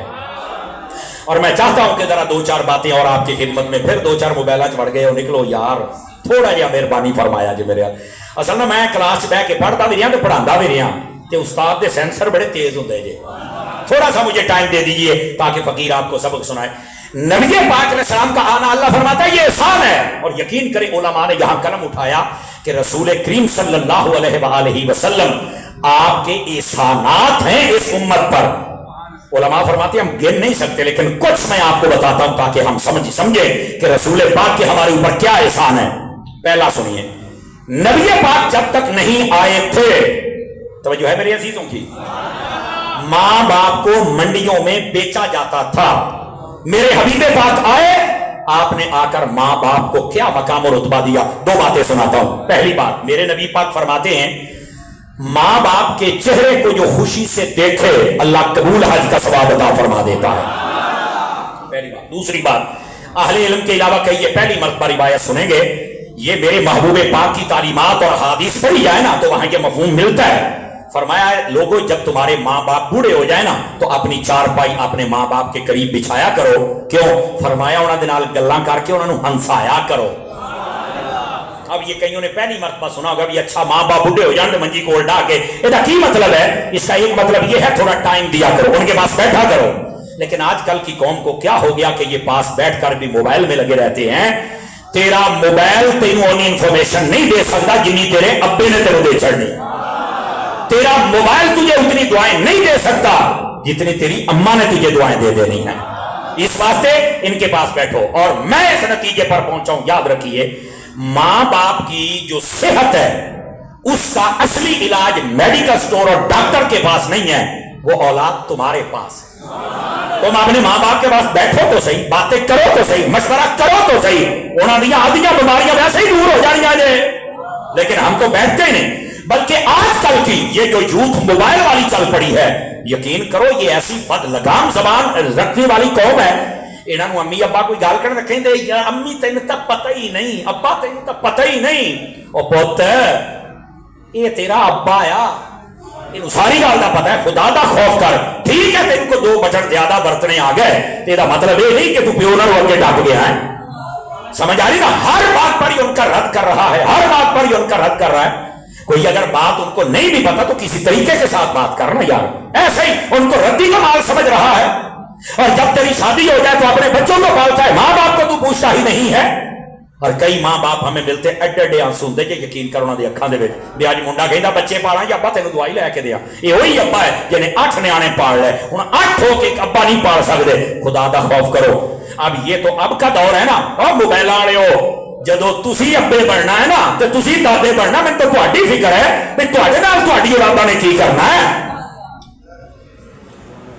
[SPEAKER 1] اور میں چاہتا ہوں کہ ذرا دو چار باتیں اور آپ کی خدمت میں, پھر دو چار موبائل چڑھ گئے اور نکلو یار, تھوڑا جہا مہربانی فرمایا جی میرے. اصل نا میں کلاس بہ کے پڑھتا بھی رہا تو پڑھاتا بھی رہا, تو استاد دے سینسر بڑے تیز ہوتے جی. تھوڑا سا مجھے ٹائم دے دیجئے تاکہ فقیر آپ کو سبق سنائے. نبی پاک علیہ السلام کا آنا اللہ فرماتا ہے یہ احسان ہے. اور یقین کریں علماء نے یہاں قلم اٹھایا کہ رسول کریم صلی اللہ علیہ وآلہ وسلم آپ کے احسانات ہیں اس امت پر. علماء فرماتے ہیں ہم گن نہیں سکتے, لیکن کچھ میں آپ کو بتاتا ہوں تاکہ ہم سمجھیں کہ رسول پاک کے ہمارے اوپر کیا احسان ہے. پہلا سنیے, نبی پاک جب تک نہیں آئے تھے, توجہ ہے میرے عزیزوں کی, ماں باپ کو منڈیوں میں بیچا جاتا تھا. میرے حبیب پاک آئے, آپ نے آ کر ماں باپ کو کیا مقام و رتبہ دیا. دو باتیں سناتا ہوں. پہلی بات, میرے نبی پاک فرماتے ہیں ماں باپ کے چہرے کو جو خوشی سے دیکھے اللہ قبول حج کا ثواب عطا فرما دیتا ہے. پہلی بات. دوسری بات, اہل علم کے علاوہ کئی یہ پہلی مرتبہ روایت سنیں گے, یہ میرے محبوب پاک کی تعلیمات اور حدیث پڑھی جائے نا تو وہاں یہ مفہوم ملتا ہے. فرمایا ہے لوگوں جب تمہارے ماں باپ بوڑھے ہو جائے نا تو اپنی چارپائی اپنے ماں باپ کے قریب بچھایا کرو. کیوں؟ فرمایا انہاں دے نال گلاں کر کے انہاں نو ہنسایا کرو. اب یہ کئیوں نے پہلی مرتبہ سنا ہوگا بھی اچھا ماں باپ بوڑھے ہو جان تو منجی کول ڈا کے, یہ کی مطلب ہے؟ اس کا ایک مطلب یہ ہے تھوڑا ٹائم دیا کرو, ان کے پاس بیٹھا کرو. لیکن آج کل کی قوم کو کیا ہو گیا کہ یہ پاس بیٹھ کر بھی موبائل میں لگے رہتے ہیں. تیرا موبائل تینوں انی انفارمیشن نہیں دے سکتا جنی تیرے ابے نے تیرے دے چڑھنی. تیرا موبائل تجھے اتنی دعائیں نہیں دے سکتا جتنی تیری اماں نے تجھے دعائیں دے دینی ہیں. اس واسطے ان کے پاس بیٹھو. اور میں اس نتیجے پر پہنچا ہوں, یاد رکھیے ماں باپ کی جو صحت ہے اس کا اصلی علاج میڈیکل سٹور اور ڈاکٹر کے پاس نہیں ہے, وہ اولاد تمہارے پاس ہے. تم اپنے ماں باپ کے پاس بیٹھو تو صحیح, باتیں کرو تو صحیح, مشورہ کرو تو صحیح, انہوں نے آدھیاں بیماریاں ویسے ہی دور ہو جانیاں جے. لیکن ہم تو بیٹھتے ہی نہیں. بلکہ آج کل کی یہ جو یوتھ موبائل والی چل پڑی ہے, یقین کرو یہ ایسی بد لگام زبان رکھنے والی قوم ہے. انہوں امی ابا کوئی گال کرنے کہیں دے یا امی تینوں تو پتہ ہی نہیں, ابا تینوں تو پتہ ہی نہیں. او پوت یہ تیرا ابا آیا, یہ ساری گال دا پتہ ہے, خدا دا خوف کر. ٹھیک ہے تین کو 2 بچن زیادہ برتنے آ گئے, تیرا مطلب یہ نہیں کہ تو پیو نال اگے ڈٹ گیا ہے. سمجھ آ رہی نا؟ ہر بات پر ہی ان کا رد کر رہا ہے, ہر بات پر ہی ان کا رد کر رہا ہے. کوئی اگر بات ان کو نہیں بھی پتا تو کسی طریقے کے ساتھ بات کرنا یار, ایسے ہی ان کو ردی کا مال سمجھ رہا ہے. اور جب تیری شادی ہو جائے تو اپنے بچوں کو پالتا ہے, ماں باپ کو تو پوچھتا ہی نہیں ہے. اور کئی ماں باپ ہمیں ملتے ایڈے ایڈے آنسو ہوندے کہ یقین کرو انہاں دی اکھاں دے وچ بھی اج منڈا کہندا بچے پالاں یا ابا تینوں دوائی لے کے دیا. یہ وہی ابا ہے جنے 8 نیانے پال لے, ہن 8 ہو کے ایک ابا نہیں پال سکدے. خدا دا خوف کرو. اب یہ تو اب کا دور ہے نا, اور موبائل والےو جدو تسی ابے بننا ہے نا تو تسی دادے بننا. میں تو تہاڈی فکر ہے کہ تہاڈے نال تہاڈی اولاداں نے کی کرنا ہے.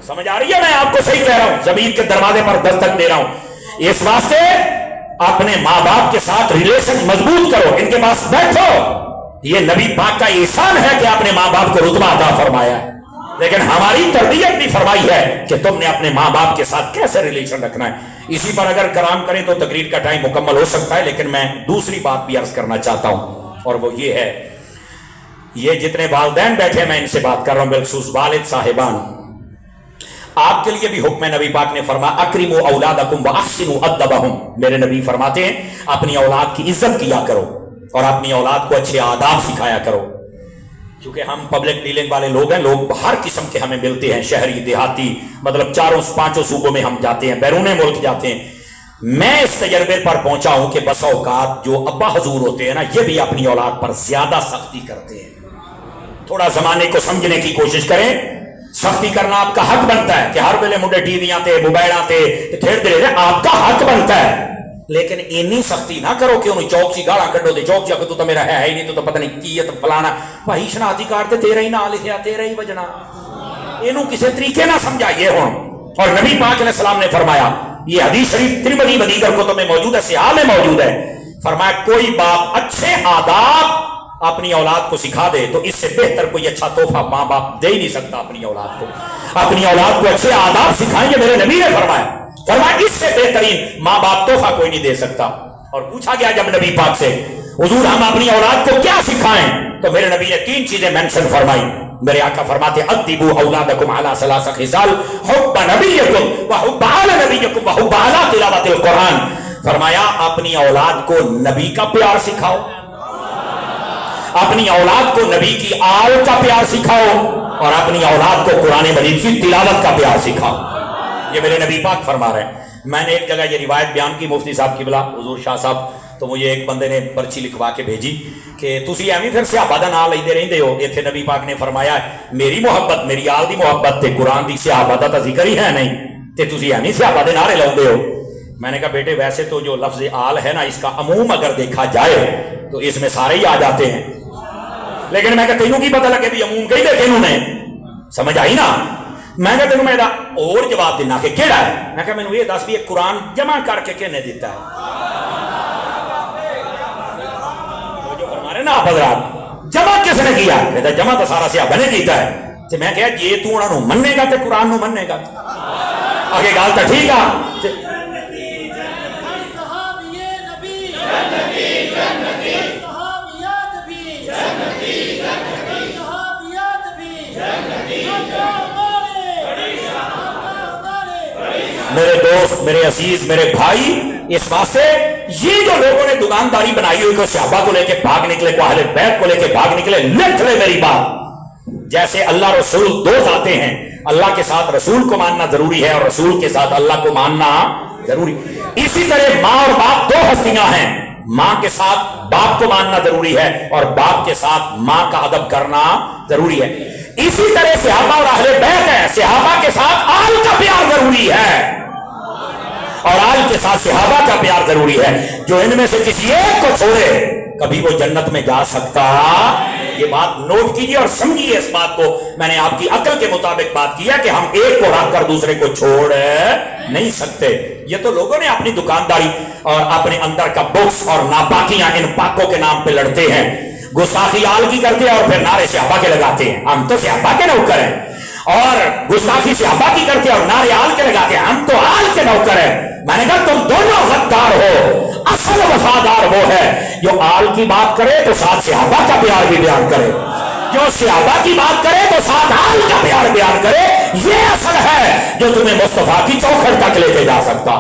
[SPEAKER 1] سمجھ آ رہی ہے؟ میں آپ کو صحیح کہہ رہا ہوں, زمین کے دروازے پر دستک دے رہا ہوں. اس واسطے اپنے ماں باپ کے ساتھ ریلیشن مضبوط کرو, ان کے پاس بیٹھو. یہ نبی پاک کا احسان ہے کہ اپنے ماں باپ کو رتبہ عطا فرمایا ہے. لیکن ہماری تربیت بھی فرمائی ہے کہ تم نے اپنے ماں باپ کے ساتھ کیسے ریلیشن رکھنا ہے۔ اسی پر اگر کرام کریں تو تقریر کا ٹائم مکمل ہو سکتا ہے، لیکن میں دوسری بات بھی عرض کرنا چاہتا ہوں، اور وہ یہ ہے، یہ جتنے والدین بیٹھے میں ان سے بات کر رہا ہوں، بالخصوص والد صاحبان، آپ کے لیے بھی حکم نبی پاک نے فرمایا اکرموا اولادکم واحسنوا ادبہم، میرے نبی فرماتے ہیں اپنی اولاد کی عزت کیا کرو اور اپنی اولاد کو اچھے آداب سکھایا کرو، کیونکہ ہم پبلک ڈیلنگ والے لوگ ہیں، لوگ ہر قسم کے ہمیں ملتے ہیں، شہری دیہاتی، مطلب 4-5 صوبوں میں ہم جاتے ہیں، بیرون ملک جاتے ہیں۔ میں اس تجربے پر پہنچا ہوں کہ بسا اوقات جو ابا حضور ہوتے ہیں نا، یہ بھی اپنی اولاد پر زیادہ سختی کرتے ہیں۔ تھوڑا زمانے کو سمجھنے کی کوشش کریں، سختی کرنا آپ کا حق بنتا ہے کہ ہر ویلے مڈے ٹی ویاں تے موبائلاں تے کھیڈتے رہے، آپ کا حق بنتا ہے، لیکن اینی سختی نہ کرو کہ انہوں چوک سی گالاں کڈو دے چوک چا کہ تو میرا ہے ہی نہیں، تو پتہ نہیں کی ہے، تو فلانا بھائی شناختی کارڈ تے تیرا ہی نام لکھیا، تیرا ہی وجنا، اینو کسی طریقے نہ سمجھائیے ہوں۔ اور نبی پاک علیہ السلام نے فرمایا، یہ حدیث شریف ترمذی و دیگر کتب میں موجود ہے، صحاح میں موجود ہے، فرمایا کوئی باپ اچھے آداب اپنی اولاد کو سکھا دے تو اس سے بہتر کوئی اچھا تحفہ ماں باپ دے ہی نہیں سکتا اپنی اولاد کو۔ اپنی اولاد کو اچھے آداب سکھائیں، یہ میرے نبی نے فرمایا اس سے بہترین ماں باپ تحفہ کوئی نہیں دے سکتا۔ اور پوچھا گیا جب نبی پاک سے، حضور ہم اپنی اولاد کو کیا سکھائیں، تو میرے نبی نے 3 چیزیں مینشن فرمائی۔ میرے آقا فرماتے ادبوا اولادکم علی 3 خصال حب نبیکم وحب آل نبیکم وحب علی تلاوت القرآن، فرمایا اپنی اولاد کو نبی کا پیار سکھاؤ، اپنی اولاد کو نبی کی آل کا پیار سکھاؤ، اور اپنی اولاد کو قرآن مجید کی تلاوت کا پیار سکھاؤ۔ یہ میرے نبی پاک فرما رہے ہیں۔ میں نے ایک جگہ یہ روایت بیان کی مفتی صاحب کی بلا حضور شاہ صاحب، تو مجھے ایک بندے نے پرچی لکھوا کے بھیجی کہ تسی ایویں پھر صحابہ دا نام لیندے رہندے ہو، ایتھے نبی پاک نے فرمایا میری محبت، میری آل دی محبت تے قرآن دی صحابہ دا تے ذکر ہی ہے نہیں، تے تسی ایویں صحابہ دے نعرے لاؤندے ہو۔ میں نے کہا بیٹے ویسے تو جو لفظ آل ہے نا، اس کا عموم اگر دیکھا جائے تو اس میں سارے ہی آ جاتے ہیں، لیکن میں کہا تینوں کی پتہ لگے بھی عموم کہی دے تینوں نے، سمجھ آئی نا؟ میں کہا تینوں میں اور جواب دینا کہ کیڑا ہے، میں کہا مینوں یہ دس بھی ایک قرآن جمع کر کے کہنے دیتا ہے، جو فرما رہے نا آپ حضرات، جمع کس نے کیا؟ کہتا جمع تو سارا صحابہ نے کیتا ہے۔ تو میں کہا یہ تو انہوں نے مننے گا تے قرآن نو مننے گا، آگے گال تو ٹھیک ہے۔ میرے دوست، میرے عزیز، میرے بھائی، اس واسطے یہ جو لوگوں نے دکانداری بنائی ہوئی، کو صحابہ کو لے کے بھاگ نکلے، کو اہل بیت کو لے کے بھاگ نکلے، لکھ لے میری بات، جیسے اللہ رسول 2 ذاتیں ہیں، اللہ کے ساتھ رسول کو ماننا ضروری ہے اور رسول کے ساتھ اللہ کو ماننا ضروری، اسی طرح ماں اور باپ 2 ہستیاں ہیں، ماں کے ساتھ باپ کو ماننا ضروری ہے اور باپ کے ساتھ ماں کا ادب کرنا ضروری ہے، اسی طرح صحابہ اور اہل بیت ہے، صحابہ کے ساتھ آل کا پیار ضروری ہے اور آل کے ساتھ صحابہ کا پیار ضروری ہے۔ جو ان میں سے کسی ایک کو چھوڑے کبھی وہ جنت میں جا سکتا، یہ بات نوٹ کیجئے اور سمجھیے اس بات کو، میں نے آپ کی عقل کے مطابق بات کیا کہ ہم ایک کو رکھ کر دوسرے کو چھوڑ نہیں سکتے۔ یہ تو لوگوں نے اپنی دکانداری اور اپنے اندر کا بکس اور ناپاکیاں ان پاکوں کے نام پہ لڑتے ہیں، گستاخی آل کی کرتے ہیں اور پھر نعرے صحابہ کے لگاتے ہیں، ہم تو صحابہ کے نوکر ہیں، اور گستاخی صحابہ کی کرتے ہیں اور نعرے آل کے لگاتے ہیں، ہم تو آل کے نوکر ہیں۔ میں نے کہا تم دونوں غدار ہو، اصل وفادار وہ ہے جو آل کی بات کرے تو ساتھ صحابہ کا پیار بھی بیان کرے، جو صحابہ کی بات کرے تو ساتھ آل کا پیار بیان کرے، یہ اصل ہے جو تمہیں مصطفیٰ کی چوکھٹ تک لے کے جا سکتا۔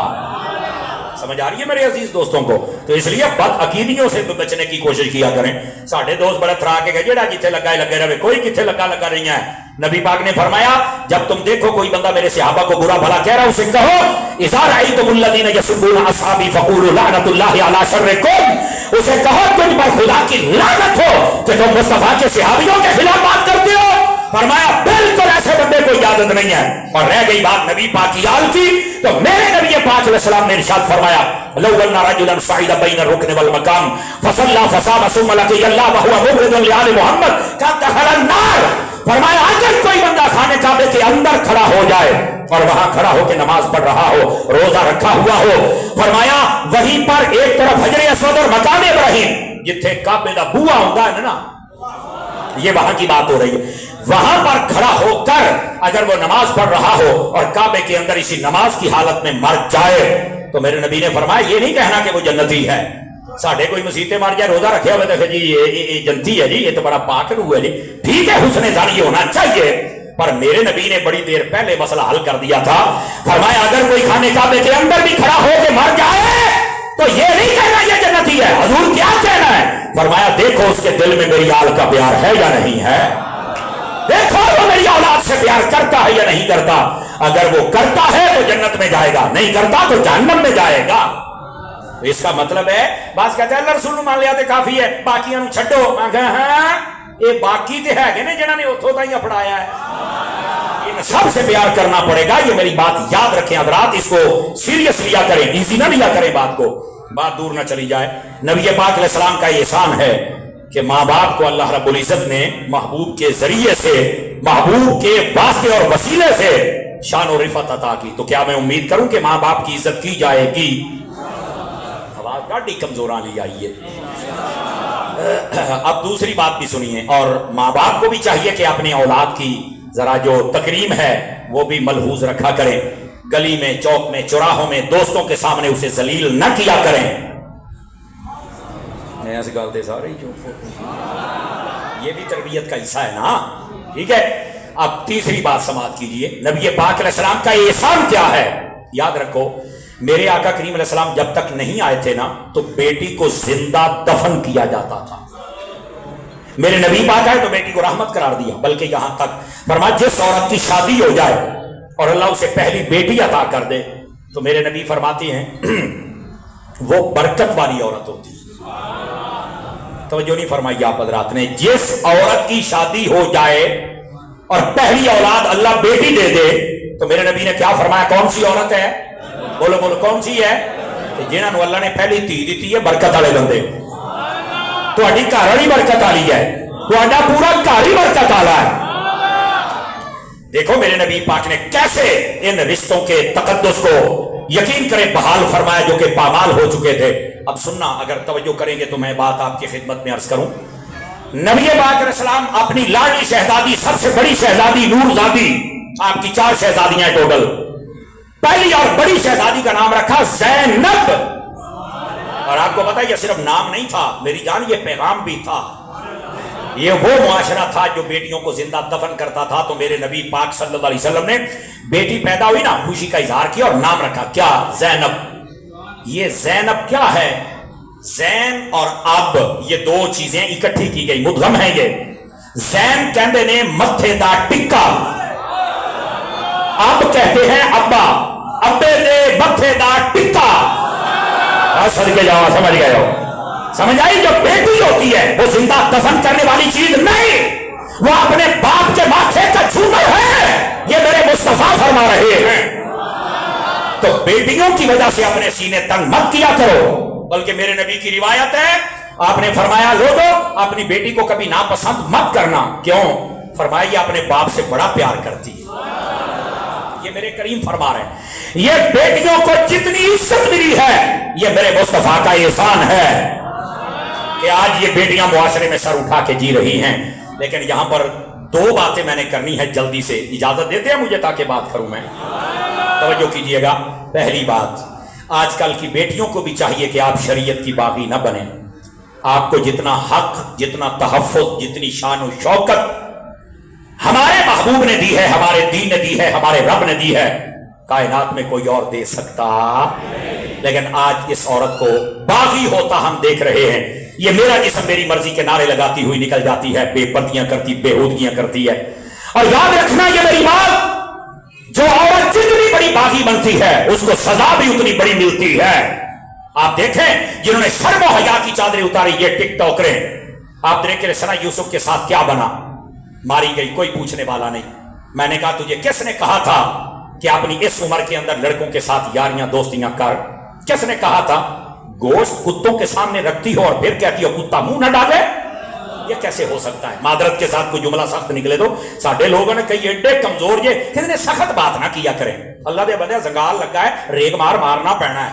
[SPEAKER 1] سمجھ آ رہی ہے میرے عزیز دوستوں کو؟ تو اس لیے بد عقیدیوں سے بچنے کی کوشش کیا کریں۔ ساڑھے دوست بڑا تھرا کے گئے جڑا جتھے لگا لگے رہے، کوئی کتھے لگا رہی ہے۔ نبی پاک نے فرمایا جب تم دیکھو کوئی بندہ میرے صحابہ کو برا بھلا کہہ رہا اسے کہو اذا رأیتم الذین یسبون اصحابی فقولوا لعنۃ اللہ علی شرکم، اسے کہو تم پر خدا کی لعنت ہو کہ تم مصطفیٰ کے صحابیوں کے خلاف بات کرتے ہو۔ فرمایا بالکل ایسے بندے کو اجازت نہیں ہے۔ اور رہ گئی بات نبی پاک کی آل کی، تو میرے نبی پاک علیہ السلام نے ارشاد فرمایا لو ان رجلا صعد بین الرکن والمقام فصلى فصام ثم لقي الله وهو مبغض لآل محمد كان دخل النار، فرمایا اگر کوئی بندہ خانے کعبے کے اندر کھڑا ہو جائے اور وہاں کھڑا ہو کے نماز پڑھ رہا ہو، روزہ رکھا ہوا ہو، فرمایا وہیں پر ایک طرف حجر اسود اور مقام ابراہیم جتھے کعبے دا بوا ہوندا ہے نا، یہ وہاں کی بات ہو رہی ہے. وہاں پر کھڑا ہو کر اگر وہ نماز پڑھ رہا ہو اور کعبے کے اندر اسی نماز کی حالت میں مر جائے تو میرے نبی نے فرمایا یہ نہیں کہنا کہ وہ جنتی ہے. ساڑھے کوئی مسیطے مار جائے روزہ رکھے ہوئے دیکھے جی یہ جنتی ہے جی, یہ تو بڑا پاک روح ہے جی, ٹھیک ہے حسن ظن ہونا چاہیے, پر میرے نبی نے بڑی دیر پہلے مسئلہ حل کر دیا تھا. فرمایا اگر کوئی خانہ کعبے کے اندر بھی کھڑا ہو کے مر جائے تو یہ نہیں کہنا یہ جنتی ہے. حضور کیا کہنا ہے؟ فرمایا دیکھو اس کے دل میں میری آل کا پیار ہے یا نہیں ہے, دیکھو وہ میری اولاد سے پیار کرتا ہے یا نہیں کرتا. اگر وہ کرتا ہے تو جنت میں جائے گا, نہیں کرتا تو جہنم میں جائے گا. اس کا مطلب ہے بعض کہتے ہیں اللہ رسول مان لیا تے کافی ہے, باقیاں چھڈو. میں کہا ہاں یہ باقی تے ہے نے جنہاں نے اتھوں تائیں اپڑایا ہے, ان سب سے پیار کرنا پڑے گا. یہ میری بات یاد رکھیں حضرات, اس کو سیریس لیا کریں, ایزی نہ لیا کریں بات کو, بات دور نہ چلی جائے. نبی پاک علیہ السلام کا یہ احسان ہے کہ ماں باپ کو اللہ رب العزت نے محبوب کے ذریعے سے, محبوب کے واسطے اور وسیلے سے شان و رفعت عطا کی. تو کیا میں امید کروں کہ ماں باپ کی عزت کی جائے گی؟ آواز گاڑی کمزوراں لی آئی ہے. اب دوسری بات بھی سنیے, اور ماں باپ کو بھی چاہیے کہ اپنے اولاد کی ذرا جو تکریم ہے وہ بھی ملحوظ رکھا کریں. گلی میں, چوک میں, چوراہوں میں, دوستوں کے سامنے اسے ذلیل نہ کیا کریں. ایسے گالتے سارے یہ بھی تربیت کا حصہ ہے نا, ٹھیک ہے. اب تیسری بات سماعت کیجئے, نبی پاک علیہ السلام کا احسان کیا ہے. یاد رکھو میرے آقا کریم علیہ السلام جب تک نہیں آئے تھے نا تو بیٹی کو زندہ دفن کیا جاتا تھا. میرے نبی پاک آئے تو بیٹی کو رحمت قرار دیا, بلکہ یہاں تک فرمایا جس عورت کی شادی ہو جائے اور اللہ اسے پہلی بیٹی عطا کر دے تو میرے نبی فرماتے ہیں وہ برکت والی عورت ہوتی. توجہ نہیں فرمائی آپ حضرات نے, جس عورت کی شادی ہو جائے اور پہلی اولاد اللہ بیٹی دے دے تو میرے نبی نے کیا فرمایا, کون سی عورت ہے؟ بولو بولو کون سی ہے؟ کہ جنہوں اللہ نے پہلی دھی دیتی ہے برکت والے بندے. تہاڈی گھر والی برکت والی ہے, تہاڈا پورا گھر ہی برکت والا ہے. دیکھو میرے نبی پاک نے کیسے ان رشتوں کے تقدس کو یقین کرے بحال فرمایا جو کہ پامال ہو چکے تھے. اب سننا, اگر توجہ کریں گے تو میں بات آپ کی خدمت میں عرض کروں. نبی پاک علیہ السلام اپنی لاڈلی شہزادی, سب سے بڑی شہزادی نور زادی, آپ کی 4 شہزادیاں ہیں ٹوٹل, پہلی اور بڑی شہزادی کا نام رکھا زینب. اور آپ کو پتا یہ صرف نام نہیں تھا میری جان, یہ پیغام بھی تھا. یہ وہ معاشرہ تھا جو بیٹیوں کو زندہ دفن کرتا تھا. تو میرے نبی پاک صلی اللہ علیہ وسلم نے بیٹی پیدا ہوئی نا, خوشی کا اظہار کیا اور نام رکھا کیا, زینب. یہ زینب کیا ہے؟ زین اور اب یہ دو چیزیں اکٹھی کی گئی, مدغم ہیں یہ. زین کہتے نے متھے دا ٹکا, اب کہتے ہیں ابا, ابے دے متھے دا ٹکا. صدقے جاؤ, سمجھ گئے ہو, سمجھ آئی. جو بیٹی ہوتی ہے وہ زندہ دفن کرنے والی چیز نہیں, وہ اپنے باپ کے ماتھے کا جھومر ہے. یہ میرے مصطفیٰ فرما رہے ہیں. تو بیٹیوں کی وجہ سے اپنے سینے تنگ مت کیا کرو, بلکہ میرے نبی کی روایت ہے آپ نے فرمایا لوگوں اپنی بیٹی کو کبھی ناپسند مت کرنا. کیوں؟ فرمایا یہ اپنے باپ سے بڑا پیار کرتی ہے. یہ میرے کریم فرما رہے ہیں یہ بیٹیوں کو جتنی عزت ملی ہے یہ میرے مصطفیٰ کا احسان ہے کہ آج یہ بیٹیاں معاشرے میں سر اٹھا کے جی رہی ہیں. لیکن یہاں پر 2 باتیں میں نے کرنی ہے جلدی سے, اجازت دیتے ہیں مجھے تاکہ بات کروں میں؟ توجہ کیجئے گا. پہلی بات, آج کل کی بیٹیوں کو بھی چاہیے کہ آپ شریعت کی باغی نہ بنیں. آپ کو جتنا حق, جتنا تحفظ, جتنی شان و شوکت ہمارے محبوب نے دی ہے, ہمارے دین نے دی ہے, ہمارے رب نے دی ہے, کائنات میں کوئی اور دے سکتا. لیکن آج اس عورت کو باغی ہوتا ہم دیکھ رہے ہیں. یہ میرا جسم میری مرضی کے نعرے لگاتی ہوئی نکل جاتی ہے, بے پردیاں کرتی, بےہودگیاں کرتی ہے. اور یاد رکھنا یہ میری بات, جو عورت جتنی بڑی باغی بنتی ہے اس کو سزا بھی اتنی بڑی ملتی ہے. آپ دیکھیں جنہوں نے شرم و حیا کی چادریں اتاری, یہ ٹک ٹاکریں. آپ دیکھیں ثنا یوسف کے ساتھ کیا بنا, ماری گئی, کوئی پوچھنے والا نہیں. میں نے کہا تجھے کس نے کہا تھا کہ اپنی اس عمر کے اندر لڑکوں کے ساتھ یاریاں دوستیاں کر؟ کس نے کہا تھا؟ گوشت کتوں کے سامنے رکھتی ہو اور پھر کہتی ہو کتا منہ نہ ڈالے. یہ کیسے ہو سکتا ہے؟ معذرت کے ساتھ کوئی جملہ سخت نکلے تو ساڈے لوگوں نے کئی ایڈے کمزور یہ کتنے سخت بات نہ کیا کریں. اللہ دے بندے زنگال لگا ہے, ریگ مار مارنا پینا ہے.